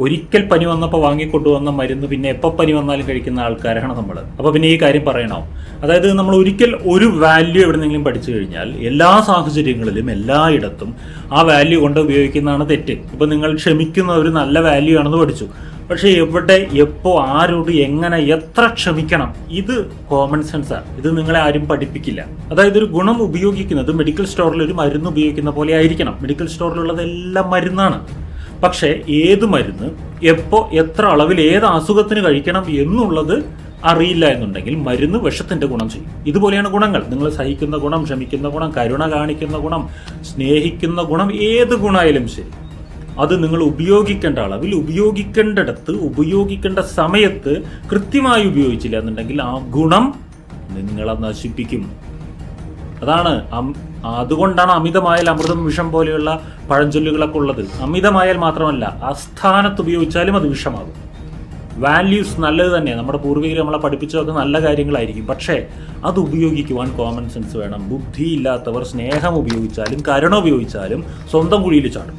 ഒരിക്കൽ പനി വന്നപ്പോൾ വാങ്ങിക്കൊണ്ടുവന്ന മരുന്ന് പിന്നെ എപ്പോൾ പനി വന്നാലും കഴിക്കുന്ന ആൾക്കാരാണ് നമ്മൾ. അപ്പോൾ പിന്നെ ഈ കാര്യം പറയണോ? അതായത് നമ്മൾ ഒരിക്കൽ ഒരു വാല്യൂ എവിടെന്നെങ്കിലും പഠിച്ചു കഴിഞ്ഞാൽ എല്ലാ സാഹചര്യങ്ങളിലും എല്ലായിടത്തും ആ വാല്യൂ കൊണ്ട് ഉപയോഗിക്കുന്നതാണ് തെറ്റ്. ഇപ്പം നിങ്ങൾ ക്ഷമിക്കുന്ന ഒരു നല്ല വാല്യൂ ആണെന്ന് പഠിച്ചു, പക്ഷേ എവിടെ, എപ്പോൾ, ആരോട്, എങ്ങനെ, എത്ര ക്ഷമിക്കണം, ഇത് കോമൺ സെൻസാണ്. ഇത് നിങ്ങളെ ആരും പഠിപ്പിക്കില്ല. അതായത് ഒരു ഗുണം ഉപയോഗിക്കുന്നത് മെഡിക്കൽ സ്റ്റോറിൽ ഒരു മരുന്ന് ഉപയോഗിക്കുന്ന പോലെ ആയിരിക്കണം. മെഡിക്കൽ സ്റ്റോറിലുള്ളതെല്ലാം മരുന്നാണ്. പക്ഷേ ഏത് മരുന്ന് എപ്പോൾ എത്ര അളവിൽ ഏത് അസുഖത്തിന് കഴിക്കണം എന്നുള്ളത് അറിയില്ല എന്നുണ്ടെങ്കിൽ മരുന്ന് വിഷത്തിൻ്റെ ഗുണം ചെയ്യും. ഇതുപോലെയാണ് ഗുണങ്ങൾ. നിങ്ങൾ സഹിക്കുന്ന ഗുണം, ക്ഷമിക്കുന്ന ഗുണം, കരുണ കാണിക്കുന്ന ഗുണം, സ്നേഹിക്കുന്ന ഗുണം, ഏത് ഗുണമായാലും ശരി, അത് നിങ്ങൾ ഉപയോഗിക്കേണ്ട അളവിൽ, ഉപയോഗിക്കേണ്ടിടത്ത്, ഉപയോഗിക്കേണ്ട സമയത്ത് കൃത്യമായി ഉപയോഗിച്ചില്ല എന്നുണ്ടെങ്കിൽ ആ ഗുണം നിങ്ങളെ നശിപ്പിക്കും. അതുകൊണ്ടാണ് അമിതമായാൽ അമൃതം വിഷം പോലെയുള്ള പഴഞ്ചൊല്ലുകളൊക്കെ ഉള്ളത്. അമിതമായാൽ മാത്രമല്ല, അസ്ഥാനത്ത് ഉപയോഗിച്ചാലും അത് വിഷമാകും. വാല്യൂസ് നല്ലത് തന്നെയാണ്, നമ്മുടെ പൂർവികർ നമ്മളെ പഠിപ്പിച്ചതൊക്കെ നല്ല കാര്യങ്ങളായിരിക്കും. പക്ഷേ അത് ഉപയോഗിക്കുവാൻ കോമൺ സെൻസ് വേണം. ബുദ്ധിയില്ലാത്തവർ സ്നേഹം ഉപയോഗിച്ചാലും കരുണ ഉപയോഗിച്ചാലും സ്വന്തം കുഴിയിൽ ചാടും.